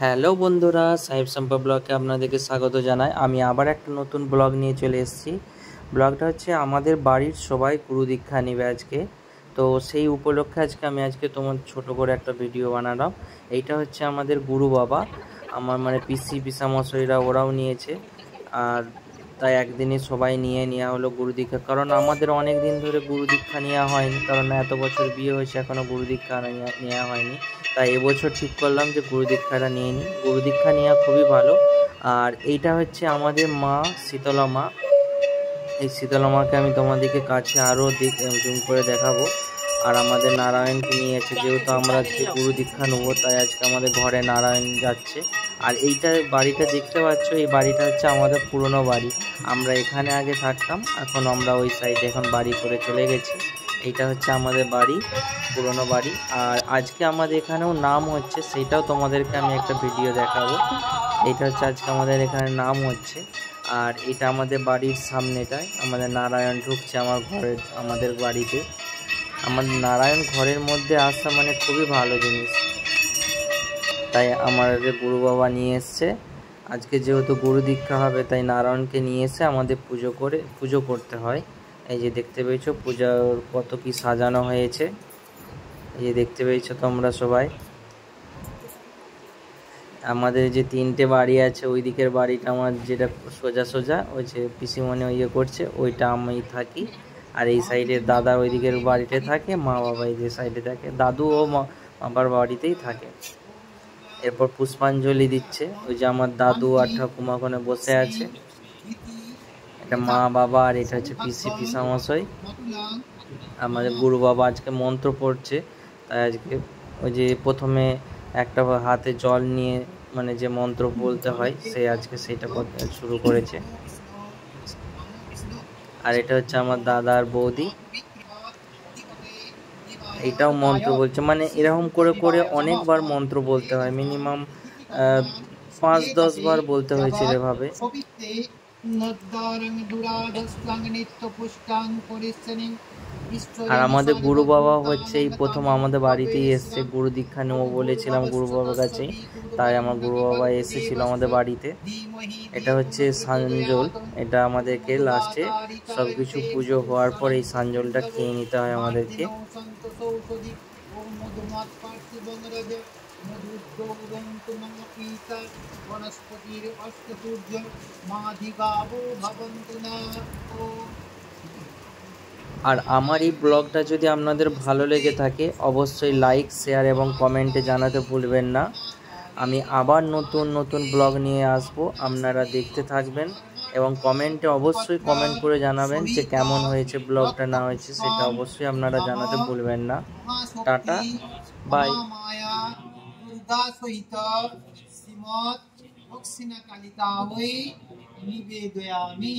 Hello বন্ধুরা, সাহেব সম্পা ব্লগে আপনাদেরকে স্বাগত জানাই। আমি আবার একটা নতুন ব্লগ নিয়ে চলে এসেছি। ব্লগটা হচ্ছে আমাদের বাড়ির সবাই গুরু দীক্ষা নেবে আজকে। তো সেই উপলক্ষে আমি তোমার ছোট করে একটা ভিডিও বানালাম। এইটা হচ্ছে আমাদের গুরু বাবা, আমার মানে পিসি পিসামশাইরা ওরাও নিয়েছে। আর তাই একদিনে সবাই নেওয়া হলো গুরু দীক্ষা, কারণ আমাদের অনেক দিন ধরে গুরু দীক্ষা নেওয়া হয়নি, কারণ এত বছর বিয়ে হয়েছে এখনও গুরু দীক্ষা নেওয়া হয়নি। তাই এবছর ঠিক করলাম যে গুরু দীক্ষাটা নিয়ে নিই। গুরু দীক্ষা নেওয়া খুবই ভালো। আর এইটা হচ্ছে আমাদের মা শীতলা মা। এই শীতলা মাকে আমি তোমাদেরকে কাছে আরও জুম করে দেখাবো। আর আমাদের নারায়ণকে নিয়েছে, যেহেতু আমরা আজকে গুরু দীক্ষা নেবো তাই আজকে আমাদের ঘরে নারায়ণ যাচ্ছে। আর এইটা বাড়িটা দেখতে পাচ্ছ, এই বাড়িটা হচ্ছে আমাদের পুরনো বাড়ি। আমরা এখানে আগে থাকতাম, এখন আমরা ওই সাইডে এখন বাড়ি করে চলে গেছি। এইটা হচ্ছে আমাদের বাড়ি, পুরনো বাড়ি। আর আজকে আমাদের এখানেও নাম হচ্ছে, সেইটাও তোমাদেরকে আমি একটা ভিডিও দেখাবো। এইটা হচ্ছে আজকে আমাদের এখানে নাম হচ্ছে। আর এটা আমাদের বাড়ির সামনেটায় আমাদের নারায়ণ ঢুকছে আমাদের বাড়িতে। আমার নারায়ণ ঘরের মধ্যে আসা মানে খুবই ভালো জিনিস। তাই আমাদের গুরু বাবা নিয়ে এসছে আজকে, যেহেতু গুরু দীক্ষা হবে তাই নারায়ণকে নিয়ে এসে আমাদের পুজো করতে হয়। এই যে দেখতে পেয়েছো পূজার কত কি সাজানো হয়েছে, এই যে দেখতে পেয়েছো তোমরা সবাই। আমাদের যে তিনটে বাড়ি আছে, ওই দিকের বাড়িটা আমার যেটা সোজা ওই যে পিসিমণি করছে ওইটা আমি থাকি। আর এই সাইডে দাদা ওই দিকের বাড়িতে থাকে, মা বাবা এই যে সাইডে থাকে, দাদু ও বাবার বাড়িতেই থাকে। এরপর পুষ্পাঞ্জলি দিচ্ছে, ওই যে আমার দাদু আর ঠাকুমা ওখানে বসে আছে। এটা মা বাবা, আর এটা হচ্ছে পিসি পিসামশাই। আমাদের গুরু বাবা আজকে মন্ত্র পড়ছে, তাই আজকে ওই যে প্রথমে একটা হাতে জল নিয়ে মানে যে মন্ত্র বলতে হয় সে আজকে সেটা শুরু করেছে। আর এটা হচ্ছে আমার দাদা আর বৌদি, এটাও মন্ত্র বলছে। মানে এরকম করে করে অনেকবার মন্ত্র বলতে হয়, মিনিমাম 5-10 বার বলতে হয়েছিল এভাবে। আর আমাদের গুরু বাবা হচ্ছে এই প্রথম আমাদের বাড়িতেই এসছে, গুরু দীক্ষা নেবো বলেছিলাম গুরু বাবার কাছে, তাই আমার গুরু বাবা এসেছিল আমাদের বাড়িতে। এটা হচ্ছে সাঞ্জল, এটা আমাদেরকে লাস্টে সব কিছু পুজো হওয়ার পর এই সাঞ্জলটা খেয়ে নিতে হয় আমাদেরকে। আর আমার এই ব্লগটা যদি আপনাদের ভালো লেগে থাকে অবশ্যই লাইক, শেয়ার এবং কমেন্টে জানাতে ভুলবেন না। আমি আবার নতুন নতুন ব্লগ নিয়ে আসব, আপনারা দেখতে থাকবেন এবং কমেন্টে অবশ্যই কমেন্ট করে জানাবেন যে কেমন হয়েছে ব্লগটা, না হয়েছে সেটা অবশ্যই আপনারা জানাতে ভুলবেন না। Tata, by. শ্রীমৎ দক্ষিণা কালিকাময়ী নিবেদয়ামি।